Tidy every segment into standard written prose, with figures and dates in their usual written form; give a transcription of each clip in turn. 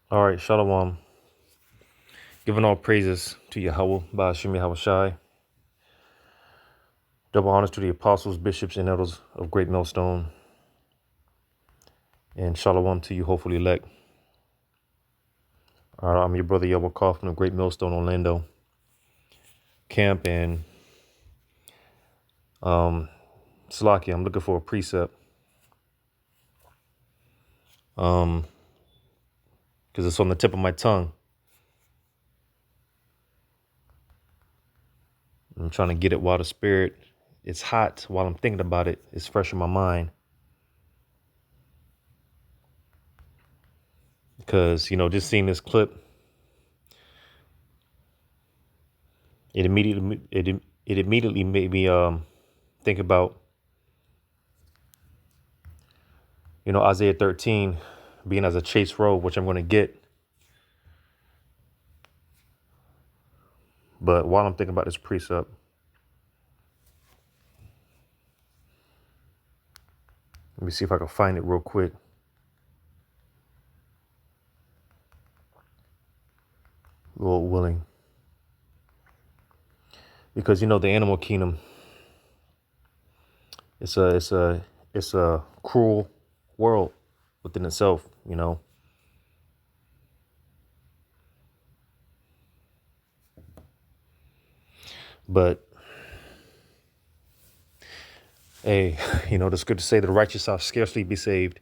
All right, Shalom. Giving all praises to Yahweh, Ba'ashim Yahweh Shai. Double honors to the apostles, bishops, and elders of Great Millstone. And Shalom to you, hopefully elect. All right, I'm your brother Yahweh from the Great Millstone Orlando camp. And Salaki, I'm looking for a precept. Because it's on the tip of my tongue. I'm trying to get it while the spirit is hot, while I'm thinking about it. It's fresh in my mind. Because, just seeing this clip, it immediately made me think about, Isaiah 13 being as a chase road, which I'm going to get. But while I'm thinking about this precept, let me see if I can find it real quick. Lord willing. Because, the animal kingdom, it's a cruel world within itself, But, hey, the scripture say the righteous shall scarcely be saved,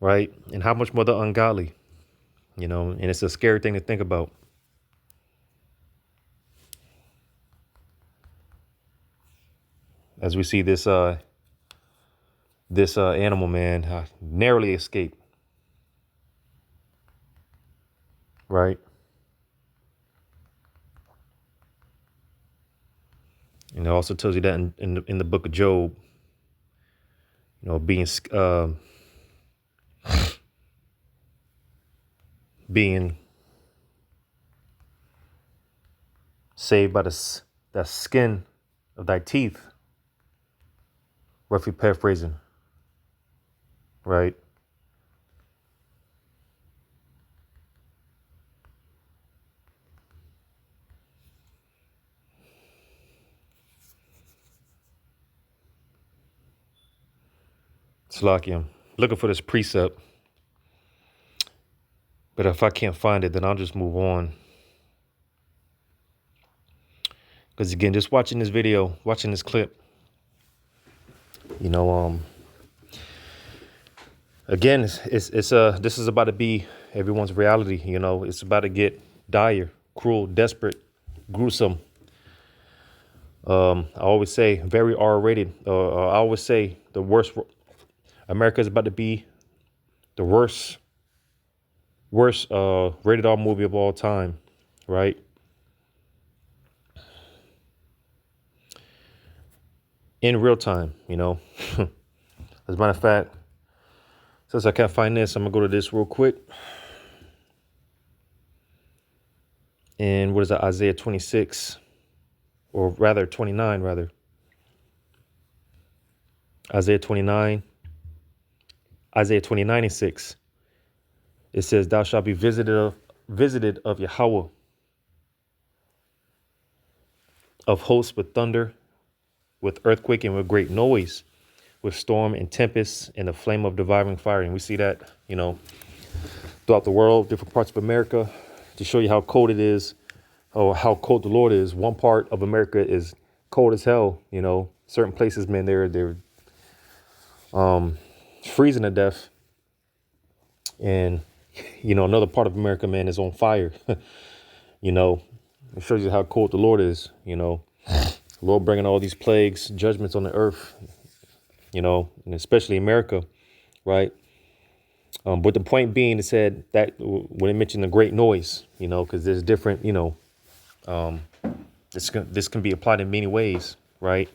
right? And how much more the ungodly, and it's a scary thing to think about. As we see this animal man narrowly escape, right? And it also tells you that in the book of Job, being saved by that skin of thy teeth, roughly paraphrasing, right? Salakia, looking for this precept, but if I can't find it, then I'll just move on. Because again, just watching this video, watching this clip, again, it's this is about to be everyone's reality. It's about to get dire, cruel, desperate, gruesome. I always say very R-rated. I always say the worst. America is about to be the worst rated R movie of all time, right? In real time, As a matter of fact, since I can't find this, I'm gonna go to this real quick. And what is that? Isaiah 26, or rather 29, rather. Isaiah 29 and 6. It says, "Thou shalt be visited of Yahweh, of hosts with thunder, with earthquake and with great noise, with storm and tempest and the flame of devouring fire." And we see that, throughout the world, different parts of America, to show you how cold it is, or how cold the Lord is. One part of America is cold as hell. Certain places, man, they're freezing to death. And, another part of America, man, is on fire. It shows you how cold the Lord is, The Lord bringing all these plagues, judgments on the earth, and especially America, right? But the point being, it said that when it mentioned the great noise, because there's different, this can be applied in many ways, right?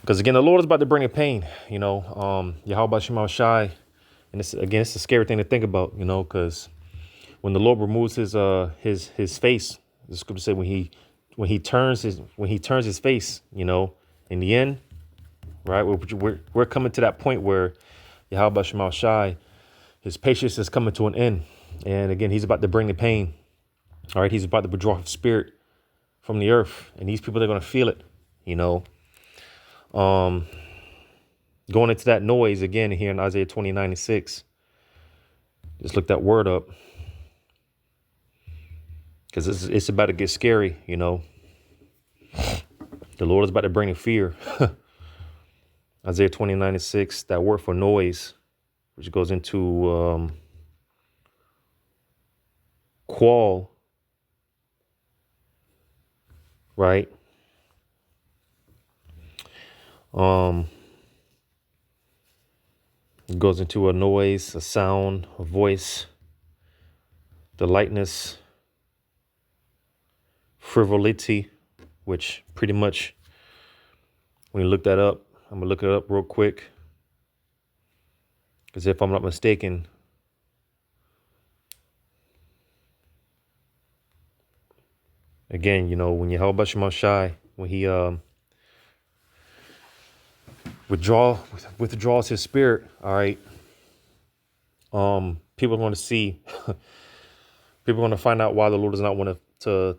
Because again, the Lord is about to bring a pain, Yahweh Shema Shai. And it's a scary thing to think about, because when the Lord removes his face, the scripture said when he turns his face, in the end, right? We're coming to that point where Yahweh Shema Shai, his patience is coming to an end, And again, he's about to bring the pain. All right. He's about to withdraw his spirit from the earth. And these people, they're going to feel it, you know. Going into that noise again here in Isaiah 29:6. Just look that word up. Because it's about to get scary, you know. The Lord is about to bring in fear. Isaiah 29:6, that word for noise, which goes into qual, right? It goes into a noise, a sound, a voice, the lightness, frivolity, which pretty much, when you look that up, I'm gonna look it up real quick. Because if I'm not mistaken, again, you know, when Yahweh Shema Shai, when he withdraws his spirit, all right, people are going to see, people are going to find out why the Lord does not want to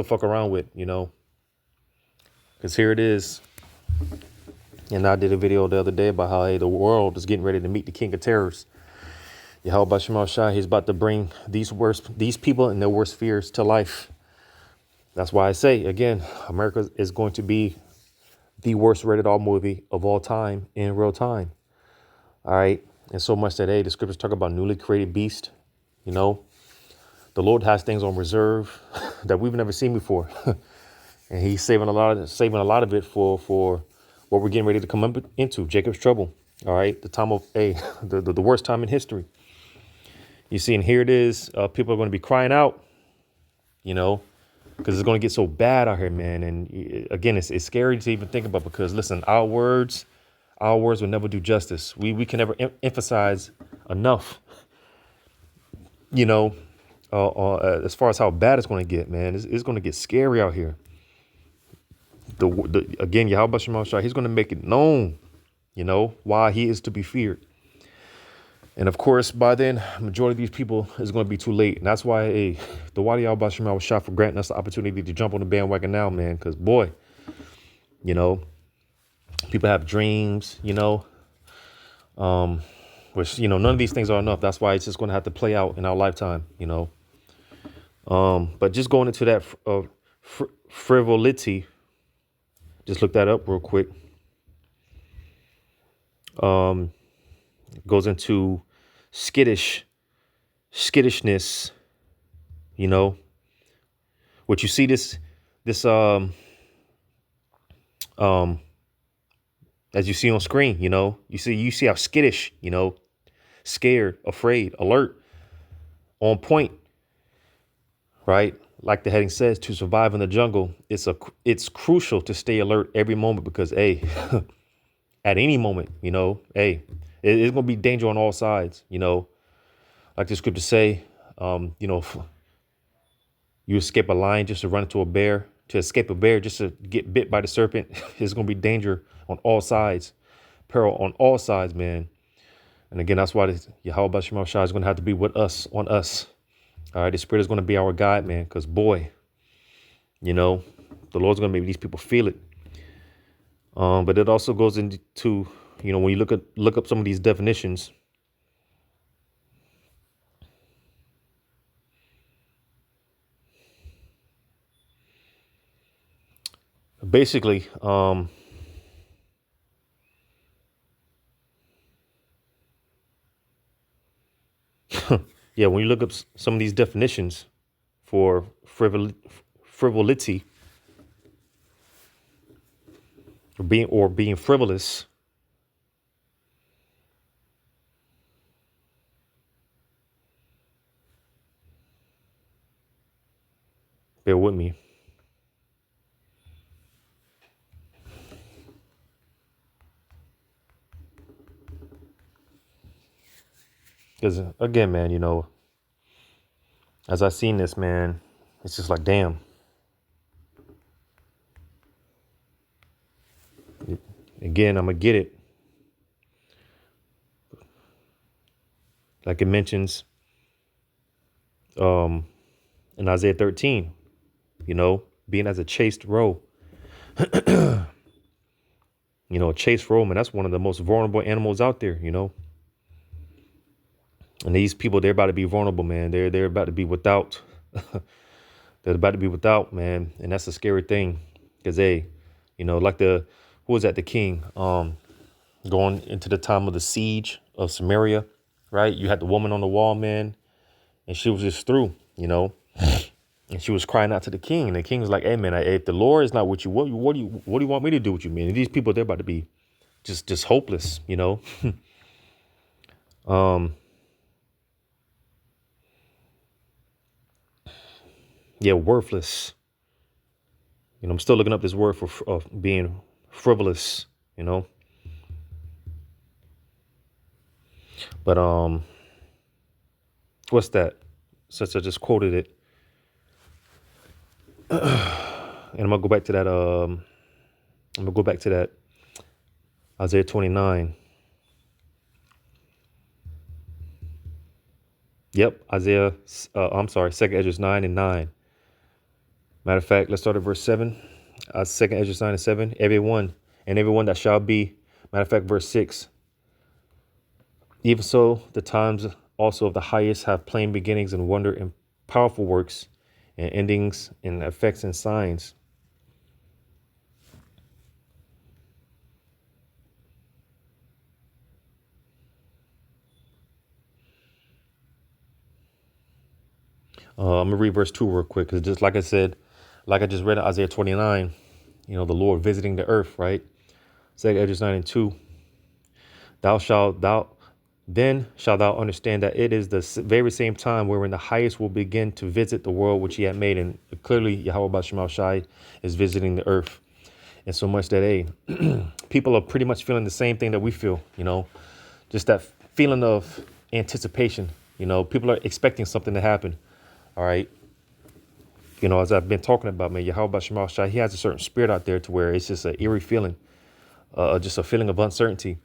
fuck around with, you know, because here it is. And I did a video the other day about how, hey, the world is getting ready to meet the king of terrors. Yahweh Shema Shai, he's about to bring these people and their worst fears to life. That's why I say, again, America is going to be the worst rated R movie of all time in real time. All right. And so much that, hey, the scriptures talk about newly created beast. You know, the Lord has things on reserve that we've never seen before. And he's saving a lot of it for what we're getting ready to come up into, Jacob's trouble. All right. The time of the worst time in history. You see, and here it is. People are going to be crying out, you know, because it's going to get so bad out here, man. And again, it's scary to even think about, because listen, our words will never do justice. We can never emphasize enough, you know, as far as how bad it's going to get, man. It's going to get scary out here. Again, Yahweh Shema Shai, he's going to make it known, you know, why he is to be feared. And of course, by then, majority of these people is going to be too late. And that's why, the Wadi Yahweh Shema was shot for granting us the opportunity to jump on the bandwagon now, man. Because boy, you know, people have dreams, you know, which, you know, none of these things are enough. That's why it's just going to have to play out in our lifetime, you know. But just going into that frivolity, just look that up real quick. It goes into skittishness, you know, what you see this as you see on screen, you know, you see how skittish, you know, scared, afraid, alert, on point, right? Like the heading says, to survive in the jungle, it's crucial to stay alert every moment, because, hey, at any moment, you know, hey, it's going to be danger on all sides, you know, like the scriptures say, you know, you escape a lion just to run into a bear, to escape a bear just to get bit by the serpent. It's going to be danger on all sides, peril on all sides, man. And again, that's why Yahweh Shema Shai is going to have to be with us, on us. All right, the Spirit is going to be our guide, man, because boy, you know, the Lord's going to make these people feel it. But it also goes into, you know, when you look up some of these definitions, basically, yeah, when you look up some of these definitions for frivolity, or being frivolous, bear with me. Because again, man, you know, as I seen this, man, it's just like, damn. Again, I'm gonna get it. Like it mentions, In Isaiah 13, being as a chaste roe, a chaste roe, man, that's one of the most vulnerable animals out there, and these people, they're about to be vulnerable, man. They're about to be without, they're about to be without, man. And that's a scary thing because like who was that? The king, going into the time of the siege of Samaria, right? You had the woman on the wall, man, and she was just through, and she was crying out to the king, and the king was like, "Hey, man, if the Lord is not with you, what do you want me to do with you, man?" And these people, they're about to be just hopeless, um, yeah, worthless. I'm still looking up this word for of being frivolous, you know, but what's that? Since I just quoted it, and I'm gonna go back to that. I'm gonna go back to that Isaiah 29. Yep, Isaiah. I'm sorry, Second Ezra 9:9. Matter of fact, let's start at verse 7. Second Ezra 9:7. Everyone that shall be. Matter of fact, verse 6. Even so, the times also of the highest have plain beginnings and wonder and powerful works and endings and effects and signs. I'm gonna read verse 2 real quick because just like I said, like I just read in Isaiah 29, the Lord visiting the earth, right? Second Ezra 9:2. Thou then shalt thou understand that it is the very same time wherein the highest will begin to visit the world which he had made. And clearly Yahweh Bashim Shai is visiting the earth. And so much that, people are pretty much feeling the same thing that we feel, just that feeling of anticipation. People are expecting something to happen. All right. As I've been talking about, man, Yahweh Bashim Shai, he has a certain spirit out there to where it's just an eerie feeling, just a feeling of uncertainty.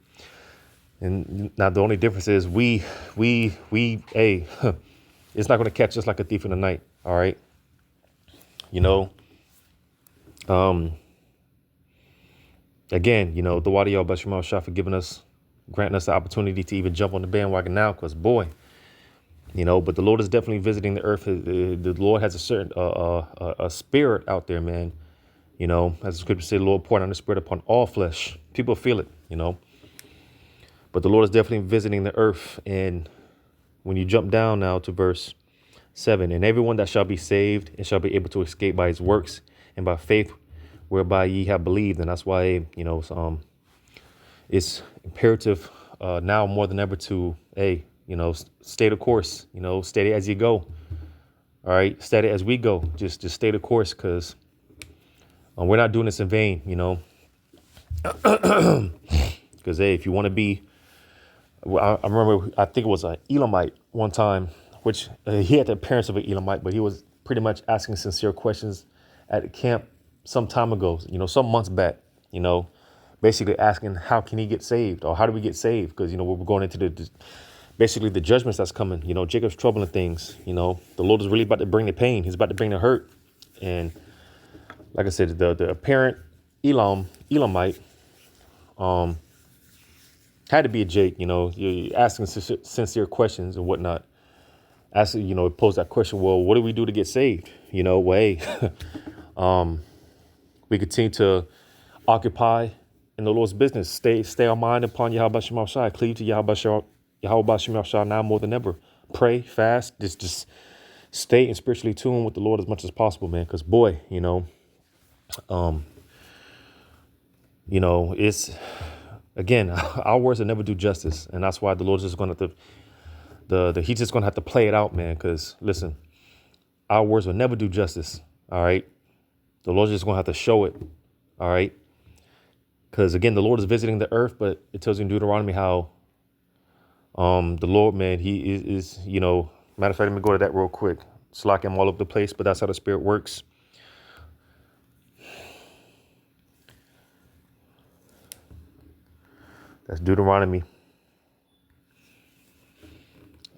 And now the only difference is it's not going to catch us like a thief in the night. All right. You know, um, again, the Wadi Yah Bashar Shah for granting us the opportunity to even jump on the bandwagon now. Cause boy, but the Lord is definitely visiting the earth. The Lord has a certain, a spirit out there, man. As the scripture says, the Lord poured out the spirit upon all flesh. People feel it, but the Lord is definitely visiting the earth. And when you jump down now to verse 7, and everyone that shall be saved and shall be able to escape by his works and by faith whereby ye have believed. And that's why, it's imperative now more than ever to, stay the course, steady as you go. All right. Steady as we go. Just stay the course because we're not doing this in vain, because, if you want to be, I remember, I think it was an Elamite one time, which he had the appearance of an Elamite, but he was pretty much asking sincere questions at the camp some time ago, some months back, basically asking how can he get saved or how do we get saved? Because, we're going into basically the judgments that's coming, Jacob's troubling things, the Lord is really about to bring the pain. He's about to bring the hurt. And like I said, the apparent Elamite, had to be a Jake, you're asking sincere questions and whatnot. Asking, pose that question, well, what do we do to get saved? We continue to occupy in the Lord's business. Stay our mind upon Yahweh Shem Shai. Cleave to Yahweh Shem Shai now more than ever. Pray, fast, just stay in spiritually tuned with the Lord as much as possible, man. Because boy, it's again, our words will never do justice, and that's why the Lord's just going to he's just going to have to play it out, man. Because listen, our words will never do justice. All right, the Lord's just going to have to show it. All right, because again, the Lord is visiting the earth, but it tells you in Deuteronomy how the Lord, man, he is matter of fact, let me go to that real quick. It's like I'm all over the place, but that's how the Spirit works. That's Deuteronomy.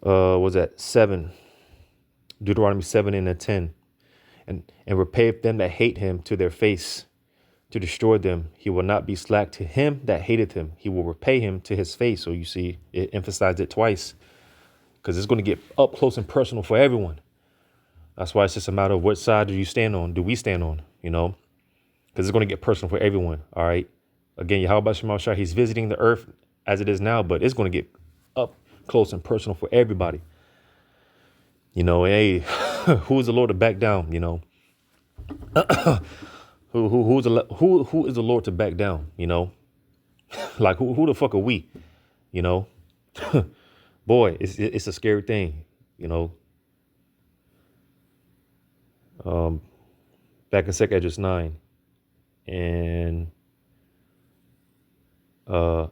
Was that 7? Deuteronomy 7 and 10. And repayeth them that hate him to their face, to destroy them. He will not be slack to him that hateth him. He will repay him to his face. So you see, it emphasized it twice, because it's going to get up close and personal for everyone. That's why it's just a matter of what side do you stand on? Do we stand on? Because it's going to get personal for everyone. All right. Again, Yahweh Shema Shai, he's visiting the earth as it is now, but it's going to get up close and personal for everybody. Hey, who is the Lord to back down? Who is the Lord to back down? Like who the fuck are we? Boy, it's a scary thing. Back in 2 Esdras 9 and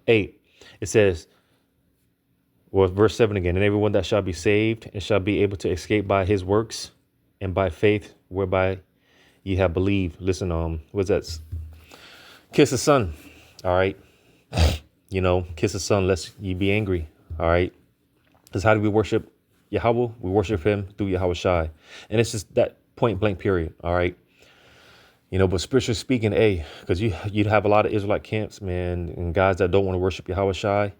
8, it says, well, verse 7 again, and everyone that shall be saved and shall be able to escape by his works and by faith whereby ye have believed. Listen, what's that? Kiss the son. All right. Kiss the son lest ye be angry. All right. Because how do we worship Yahweh? We worship him through Yahweh Shai. And it's just that point blank period. All right. But spiritually speaking, because you'd have a lot of Israelite camps, man, and guys that don't want to worship Yahweh Shai.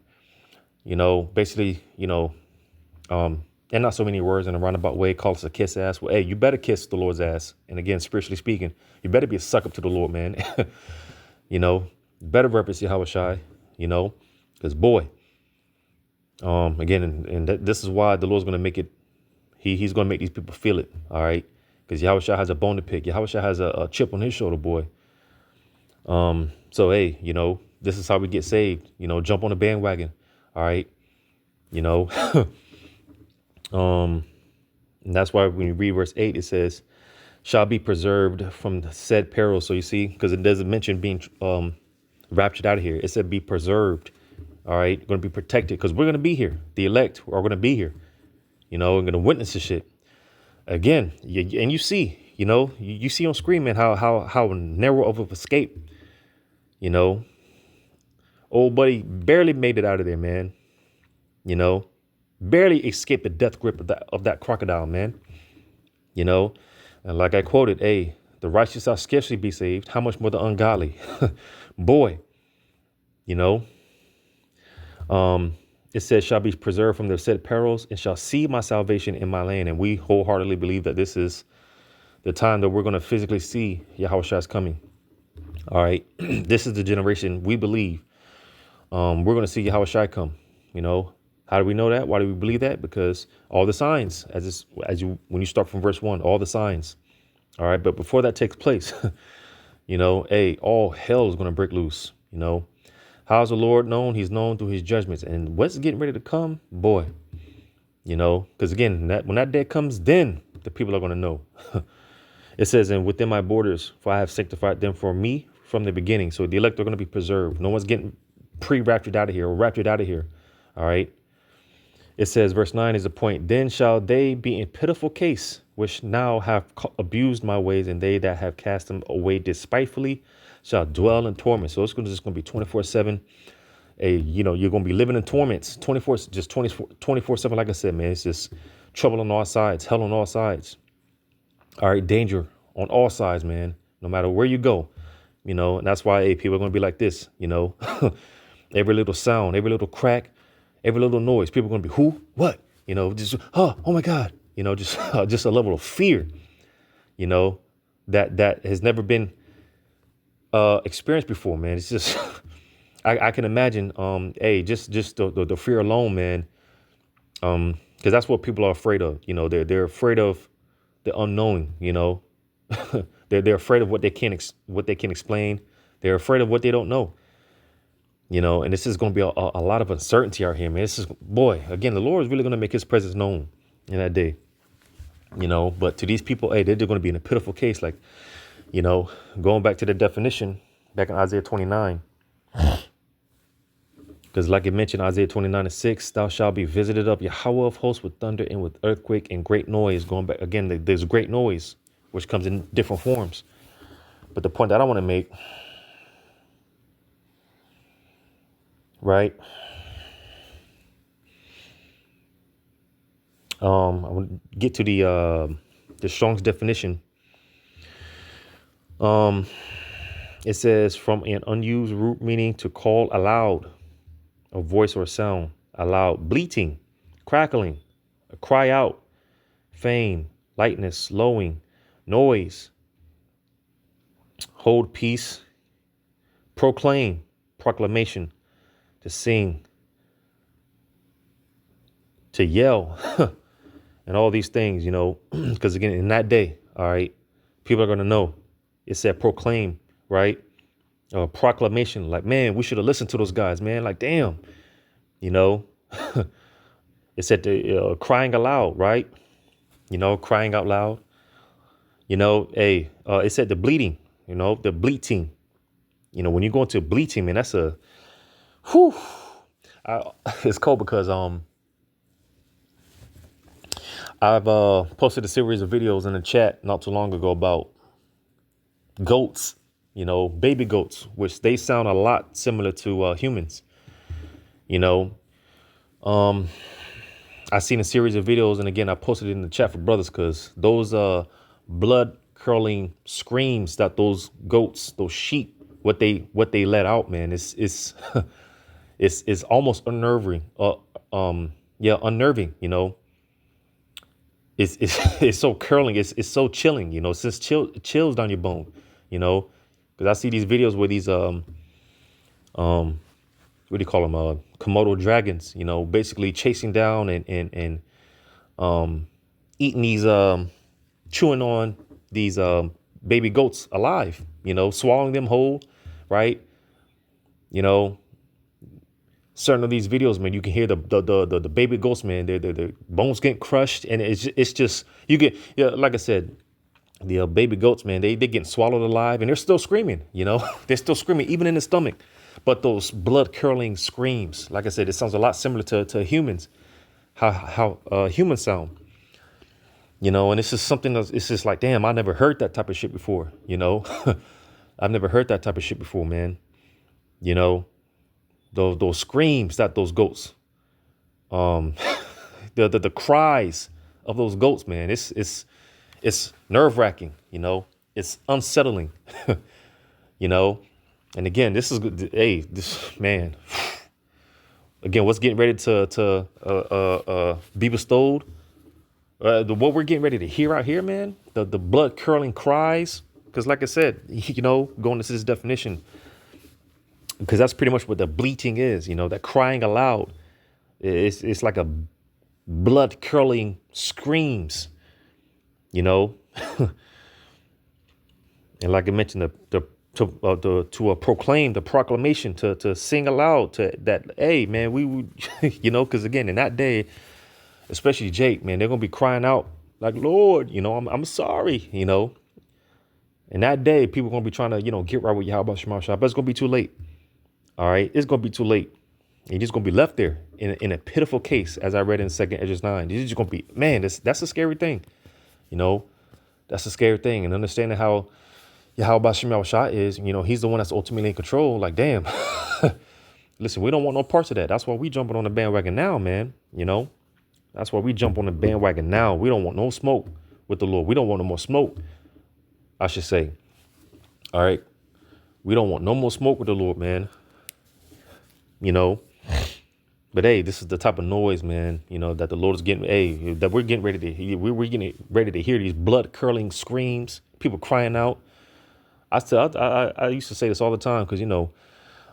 Basically, and not so many words in a roundabout way, call us a kiss ass. Well, you better kiss the Lord's ass. And again, spiritually speaking, you better be a suck up to the Lord, man. Better represent Yahweh Shai, because boy, again, and this is why the Lord's going to make it. He's going to make these people feel it. All right. Because Yahweh Shai has a bone to pick. Yahweh Shai has a chip on his shoulder, boy. So, this is how we get saved. Jump on the bandwagon. All right. And that's why when you read verse 8, it says, shall be preserved from the said peril. So you see, because it doesn't mention being raptured out of here. It said be preserved. All right. Going to be protected because we're going to be here. The elect are going to be here. We're going to witness this shit. Again, and you see, you see on screen, man, how narrow of an escape, old buddy barely made it out of there, man. Barely escaped the death grip of that crocodile, man. And like I quoted, the righteous shall scarcely be saved. How much more the ungodly? Boy, it says, shall be preserved from their said perils and shall see my salvation in my land. And we wholeheartedly believe that this is the time that we're going to physically see Yahweh Shai's coming. All right. This is the generation we believe we're going to see Yahweh Shai come. How do we know that? Why do we believe that? Because all the signs, when you start from verse 1, all the signs. All right. But before that takes place, all hell is going to break loose. How's the Lord known? He's known through his judgments. And what's getting ready to come? Boy, because again, when that day comes, then the people are going to know. It says, and within my borders, for I have sanctified them for me from the beginning. So the elect are going to be preserved. No one's getting pre-raptured out of here or raptured out of here. All right. It says, verse 9 is the point. Then shall they be in pitiful case, which now have abused my ways, and they that have cast them away despitefully shall dwell in torment. So it's just going to be 24/7. You're going to be living in torments 24/7. Like I said, man, it's just trouble on all sides, hell on all sides. All right. Danger on all sides, man, no matter where you go, and that's why people are going to be like this, every little sound, every little crack, every little noise. People are going to be who, what, just, oh my God, just a level of fear, that has never been experienced before, man. It's just, I can imagine, just the fear alone, man. Because that's what people are afraid of. They're afraid of the unknown. They're afraid of what they can't explain. They're afraid of what they don't know. And this is going to be a lot of uncertainty out here, man. This is, boy, again, the Lord is really going to make his presence known in that day. But to these people, they're going to be in a pitiful case, like. Going back to the definition back in Isaiah 29, because like it mentioned, Isaiah 29:6, thou shalt be visited of Yahweh of hosts with thunder and with earthquake and great noise. Going back again, there's great noise, which comes in different forms. But the point that I want to make, right, I want to get to the Strong's definition. It says from an unused root meaning to call aloud, a voice or sound, aloud, bleating, crackling, a cry out, feign, lightness, lowing, noise, hold peace, proclaim, proclamation, to sing, to yell, and all these things, because again, in that day, all right, people are going to know. It said proclaim, right? Proclamation, like, man, we should have listened to those guys, man. Like, damn, you know, it said the crying aloud, right? Crying out loud, it said the bleeding, the bleating, when you go into bleating, man, that's whew, it's cold because, I've posted a series of videos in the chat not too long ago about goats, baby goats, which they sound a lot similar to humans. You know, I seen a series of videos, and again, I posted it in the chat for brothers because those blood curling screams that those goats, those sheep, what they let out, man, it's it's almost unnerving. Yeah, unnerving. It's so curling. It's so chilling. It's just chills down your bone. Because I see these videos where these what do you call them? Komodo dragons. Basically chasing down and eating these chewing on these baby goats alive. Swallowing them whole, right? You know, certain of these videos, man, you can hear the baby ghosts, man. The bones getting crushed, and it's just you get, yeah, like I said, the baby goats, man, they getting swallowed alive, and they're still screaming. They're still screaming even in the stomach. But those blood curdling screams, like I said, it sounds a lot similar to humans, how humans sound. And it's just something that's, it's just like, damn, I never heard that type of shit before. I've never heard that type of shit before, man. You know, those screams that those goats, um, the cries of those goats, man, it's nerve wracking. It's unsettling. you know, and again, this is good. Hey, this man, again, what's getting ready to be bestowed. What we're getting ready to hear out here, man, the blood curdling cries. Because like I said, going to this definition, because that's pretty much what the bleating is, that crying aloud. It's like a blood curdling screams, you know. And like I mentioned, to proclaim, the proclamation, to sing aloud, to that, hey, man, we would, because again, in that day, especially Jake, man, they're gonna be crying out like, Lord, I'm sorry, In that day, people are gonna be trying to, get right with Yahweh Shema Shah, but it's gonna be too late. All right, it's gonna be too late. You're just gonna be left there in a pitiful case, as I read in 2nd Ezra 9. You're just gonna be, man, that's a scary thing. That's a scary thing. And understanding how Yahweh Shema Shah is, he's the one that's ultimately in control. Like, damn. Listen, we don't want no parts of that. That's why we jumping on the bandwagon now, man. That's why we jump on the bandwagon now. We don't want no smoke with the Lord. We don't want no more smoke, I should say. All right. We don't want no more smoke with the Lord, man. But hey, this is the type of noise, man, that the Lord is getting, hey, that we're getting ready to hear. We're getting ready to hear these blood curdling screams, people crying out. I used to say this all the time because,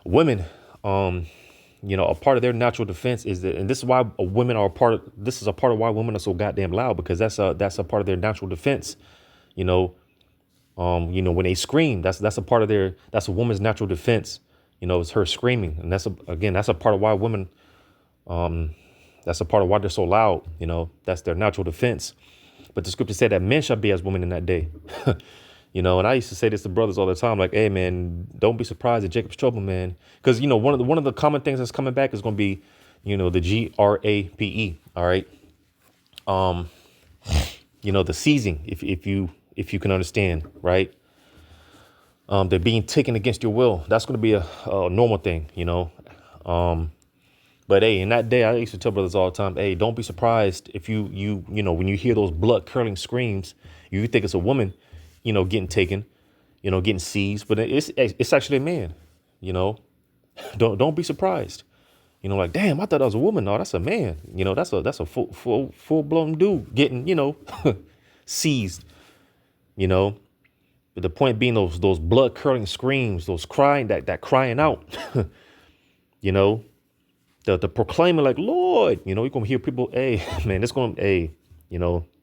women, a part of their natural defense is that, and this is why women are this is a part of why women are so goddamn loud, because that's a part of their natural defense. When they scream, that's a woman's natural defense. It's her screaming. And that's a part of why women, that's a part of why they're so loud. That's their natural defense. But the scripture said that men shall be as women in that day. And I used to say this to brothers all the time, like, hey, man, don't be surprised at Jacob's trouble, man. Because, one of the common things that's coming back is going to be, the GRAPE. All right. The seizing, if you can understand, right. They're being taken against your will. That's going to be a normal thing, But But hey, in that day, I used to tell brothers all the time, hey, don't be surprised if when you hear those blood curdling screams, you think it's a woman, getting taken, getting seized, but it's actually a man, you know. Don't be surprised. Like, damn, I thought that was a woman. No, that's a man. That's a full blown dude getting, seized, you know. But the point being those blood curdling screams, those crying, that crying out, you know, the proclaiming like, Lord, you're gonna hear people, hey, man, it's gonna, hey,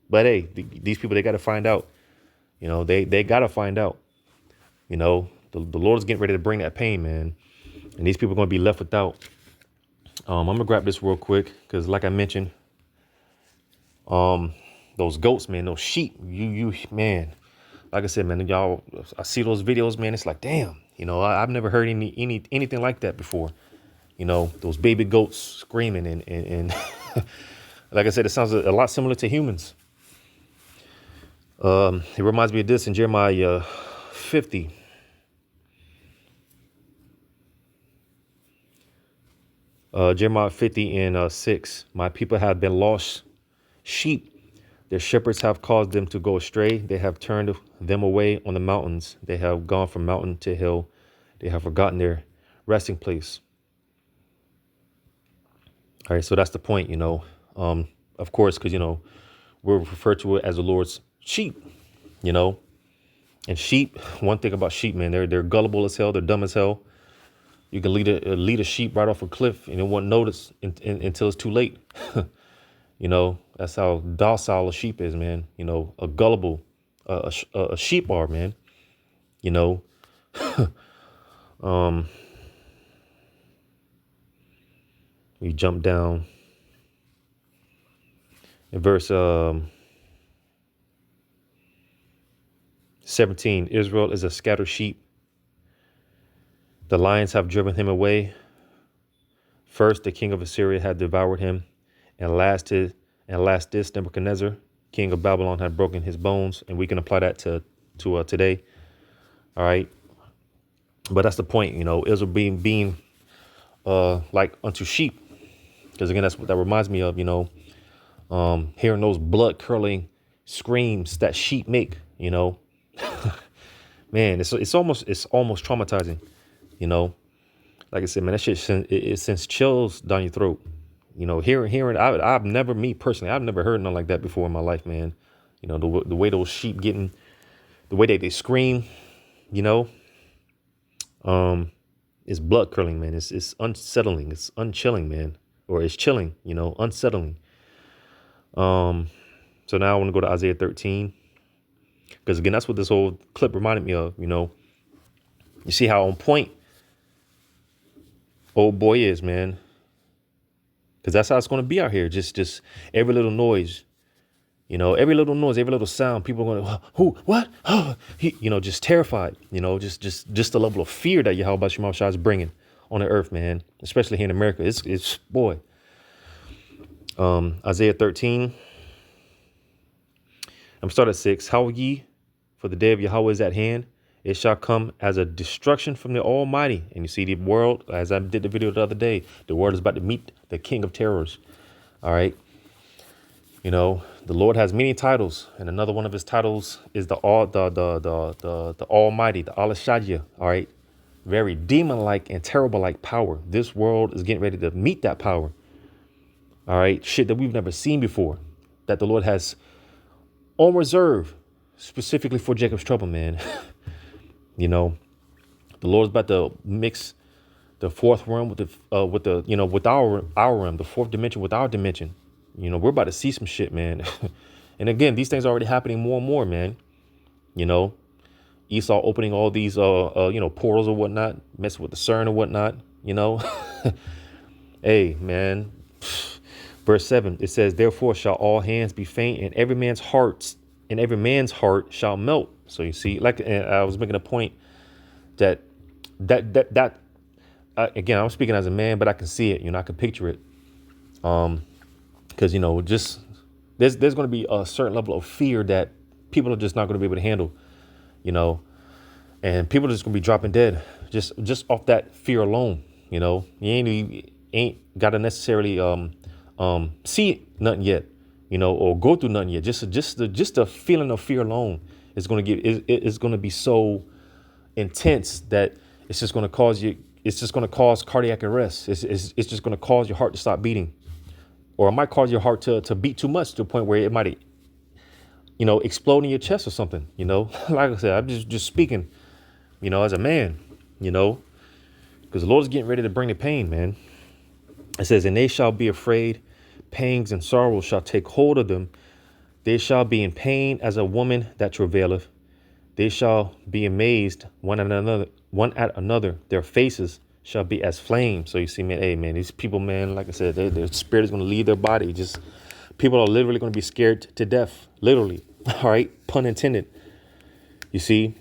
but hey, these people, they gotta find out, they gotta find out, the Lord is getting ready to bring that pain, man. And these people are gonna be left without. I'm gonna grab this real quick because, like I mentioned, those goats, man, those sheep, man, like I said, man, y'all, I see those videos, man. It's like, damn, I've never heard anything like that before. Those baby goats screaming and like I said, it sounds a lot similar to humans. It reminds me of this in Jeremiah 50. Jeremiah 50 and 6. My people have been lost sheep. Their shepherds have caused them to go astray. They have turned them away on the mountains. They have gone from mountain to hill. They have forgotten their resting place. All right, so that's the point, of course, because, we're referred to it as the Lord's sheep, and sheep, one thing about sheep, man, they're gullible as hell. They're dumb as hell. You can lead a sheep right off a cliff and it won't notice until it's too late. That's how docile a sheep is, man. A gullible, a sheep are, man. We jump down in verse 17. Israel is a scattered sheep. The lions have driven him away. First, the king of Assyria had devoured him, and last this Nebuchadnezzar, king of Babylon, had broken his bones. And we can apply that to today. All right. But that's the point, Israel being like unto sheep. Because again, that's what that reminds me of, hearing those blood curdling screams that sheep make, man, it's almost traumatizing, like I said, man, that shit it sends chills down your throat, hearing I've never heard nothing like that before in my life, man. The way those sheep the way they scream, it's blood curdling, man. It's unsettling. It's unchilling, man. Or it's chilling, unsettling. So now I want to go to Isaiah 13. Because again, that's what this whole clip reminded me of, You see how on point old boy is, man. Because that's how it's going to be out here. Just every little noise, every little noise, every little sound, people are going to, who, what? Oh, just terrified, just the level of fear that Yahweh Shema Shah is bringing on the earth, man, especially here in America. It's boy. Isaiah 13. I'm starting at 6. How ye, for the day of Yahweh is at hand. It shall come as a destruction from the Almighty. And you see the world, as I did the video the other day, the world is about to meet the King of Terrors. All right. The Lord has many titles, and another one of his titles is the Almighty, the Alashadja. All right. Very demon-like and terrible-like power. This world is getting ready to meet that power. All right. Shit that we've never seen before, that the Lord has on reserve specifically for Jacob's trouble, man. The Lord's about to mix the fourth realm with our realm, the fourth dimension with our dimension. We're about to see some shit, man. And again, these things are already happening more and more, man. Esau opening all these, portals or whatnot, messing with the CERN or whatnot, Hey, man. Verse 7, it says, therefore shall all hands be faint, and every man's heart shall melt. So you see, like, and I was making a point that again, I'm speaking as a man, but I can see it, I can picture it. Because, just there's going to be a certain level of fear that people are just not going to be able to handle, and people are just going to be dropping dead just off that fear alone. You ain't ain't got to necessarily see nothing yet, or go through nothing yet. Just the feeling of fear alone is going to it's going to be so intense that it's just going to cause you. It's just going to cause cardiac arrest. It's just going to cause your heart to stop beating, or it might cause your heart to beat too much to a point where it might, explode in your chest or something. Like I said, I'm just speaking, as a man, because the Lord is getting ready to bring the pain, man. It says, and they shall be afraid, pangs and sorrows shall take hold of them. They shall be in pain as a woman that travaileth. They shall be amazed one at another. Their faces shall be as flame. So you see, man, hey, man, these people, man, like I said, their spirit is going to leave their body. People are literally going to be scared to death, literally. All right, pun intended. You see,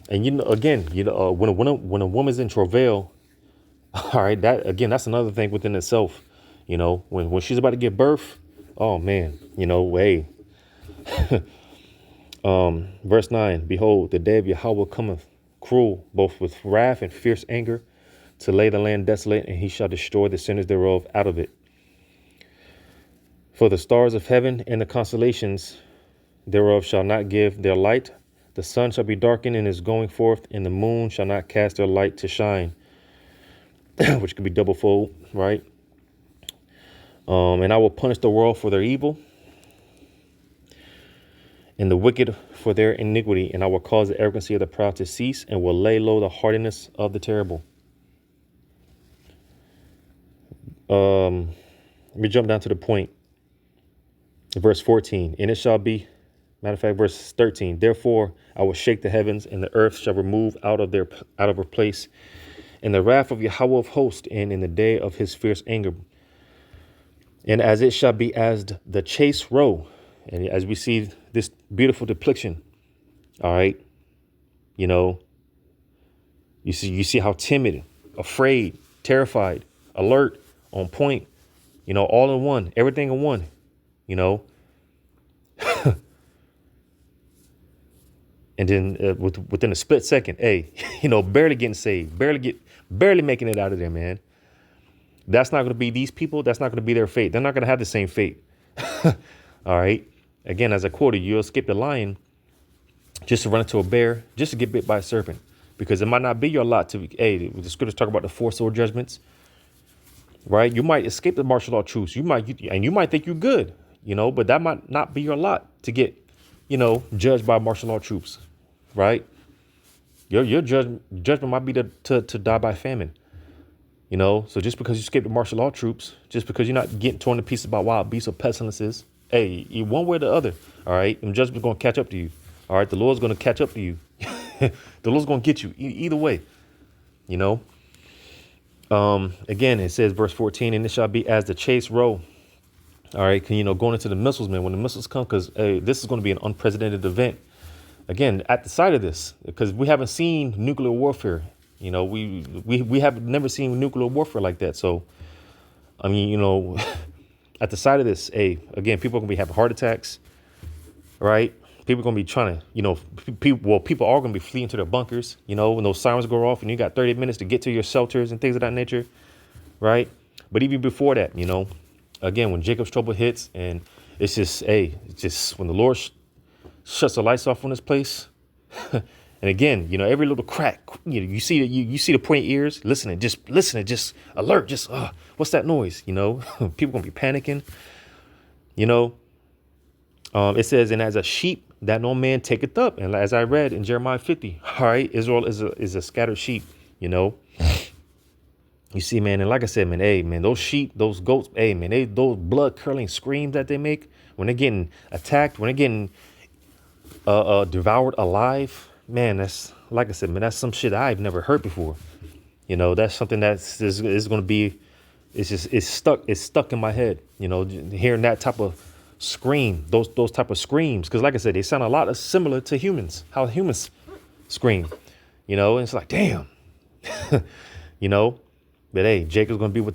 and when a woman's in travail, all right, that's another thing within itself. When she's about to give birth, oh man, hey. Verse 9, behold, the day of Yahweh cometh cruel, both with wrath and fierce anger, to lay the land desolate, and he shall destroy the sinners thereof out of it. For the stars of heaven and the constellations thereof shall not give their light. The sun shall be darkened in his going forth, and the moon shall not cast their light to shine, which could be double fold, right? And I will punish the world for their evil, and the wicked for their iniquity, and I will cause the arrogancy of the proud to cease, and will lay low the haughtiness of the terrible. Let me jump down to the point. Verse 14, and it shall be, matter of fact, verse 13, therefore I will shake the heavens, and the earth shall remove out of her place, in the wrath of Yahweh of hosts, and in the day of his fierce anger. And as it shall be as the chase roe, and as we see this beautiful depiction, all right, you see how timid, afraid, terrified, alert, on point, all in one, everything in one, and then within a split second, hey, barely getting saved, barely making it out of there, man. That's not going to be these people. That's not going to be their fate. They're not going to have the same fate. All right. Again, as I quoted, you'll escape the lion just to run into a bear, just to get bit by a serpent, because it might not be your lot to. Hey, the scriptures talk about the four sword judgments, right? You might escape the martial law truths. You might think you're good, but that might not be your lot to get, judged by martial law troops, right? Your judgment might be to die by famine. So just because you escape the martial law troops, just because you're not getting torn to pieces by wild beasts or pestilences, hey, one way or the other, all right, and judgment's going to catch up to you. All right, the Lord's going to catch up to you. The Lord's going to get you either way, Again, it says, verse 14, and it shall be as the chase roe. All right, going into the missiles, man, when the missiles come, because this is going to be an unprecedented event. Again, at the side of this, because we haven't seen nuclear warfare. We have never seen nuclear warfare like that. So, I mean, at the side of this, again, people are going to be having heart attacks, right? People are going to be trying to, people are going to be fleeing to their bunkers, when those sirens go off and you got 30 minutes to get to your shelters and things of that nature, right? But even before that, again, when Jacob's trouble hits, and it's just when the Lord shuts the lights off on this place. And again, every little crack, you see the point of ears, listening, just alert, what's that noise? People gonna be panicking, it says, and as a sheep that no man taketh up. And as I read in Jeremiah 50, all right, Israel is a scattered sheep, You see, man, and like I said, man, hey, man, those sheep, those goats, hey, man, those blood curdling screams that they make when they're getting attacked, when they're getting devoured alive. Man, that's, like I said, man, that's some shit I've never heard before. That's something that's is going to be, it's stuck in my head, hearing that type of scream, those type of screams. Because like I said, they sound a lot similar to humans, how humans scream, and it's like, damn, but hey, Jacob's going to be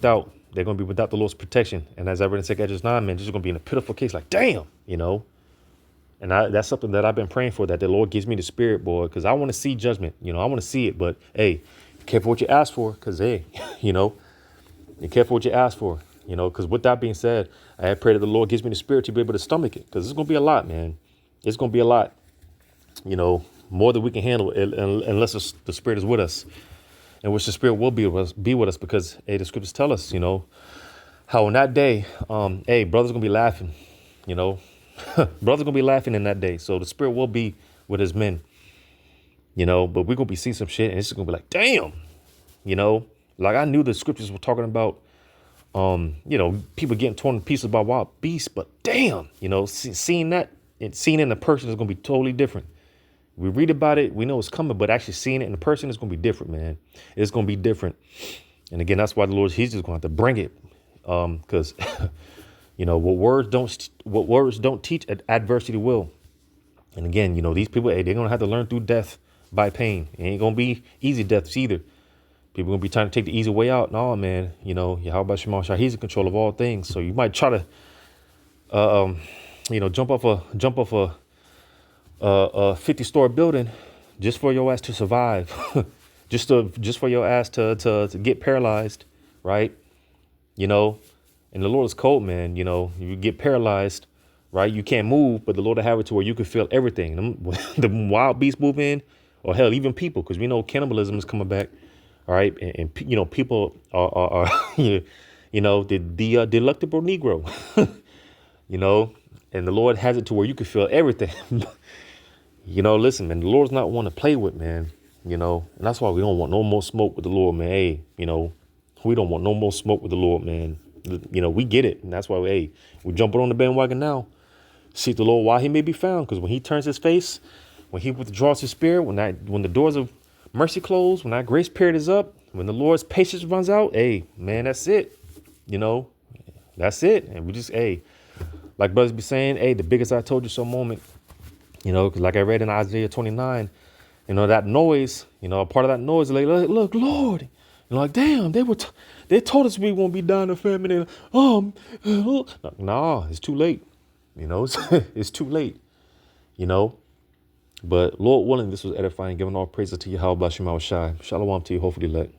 they're going to be without the Lord's protection. And as I read in 2 Ezra 9, man, this is going to be in a pitiful case, like, damn, And that's something that I've been praying for, that the Lord gives me the spirit, boy, because I want to see judgment. I want to see it. But, hey, be careful what you ask for, because, hey, Be careful what you ask for, because with that being said, I pray that the Lord gives me the spirit to be able to stomach it, because it's going to be a lot, man. It's going to be a lot, more than we can handle unless the spirit is with us, and which the spirit will be with us because, hey, the scriptures tell us, how in that day, hey, brothers going to be laughing, brothers going to be laughing in that day. So the spirit will be with his men, but we're going to be seeing some shit and it's just going to be like, damn, like I knew the scriptures were talking about, people getting torn to pieces by wild beasts, but damn, seeing that and seeing it in a person is going to be totally different. We read about it, we know it's coming, but actually seeing it in a person is going to be different, man. It's going to be different. And again, that's why the Lord, he's just going to have to bring it. Because, what words don't teach, adversity will. And again, these people, hey, they're going to have to learn through death by pain. It ain't going to be easy deaths either. People are going to be trying to take the easy way out. No, man, Yahweh Shema Shah, he's in control of all things. So you might try to, jump off a 50-story building just for your ass to survive, just for your ass to get paralyzed, right? And the Lord is cold, man. You get paralyzed, right? You can't move, but the Lord will have it to where you can feel everything. The wild beasts move in, or hell, even people, because we know cannibalism is coming back, all right? And people are the delectable Negro, and the Lord has it to where you can feel everything. Listen, man, the Lord's not one to play with, man, and that's why we don't want no more smoke with the Lord, man. Hey, we don't want no more smoke with the Lord, man. We get it. And that's why, we're jumping on the bandwagon now. Seek the Lord while he may be found. Because when he turns his face, when he withdraws his spirit, when the doors of mercy close, when that grace period is up, when the Lord's patience runs out, hey, man, that's it. That's it. And we just, like brothers be saying, the biggest I told you so moment, because like I read in Isaiah 29, that noise, a part of that noise, like, look, Lord, like, damn, they told us we won't be dying of famine. And, nah, it's too late. It's too late, but Lord willing, this was edifying, giving all praises to Yahweh Shai. Shalom to you, hopefully let.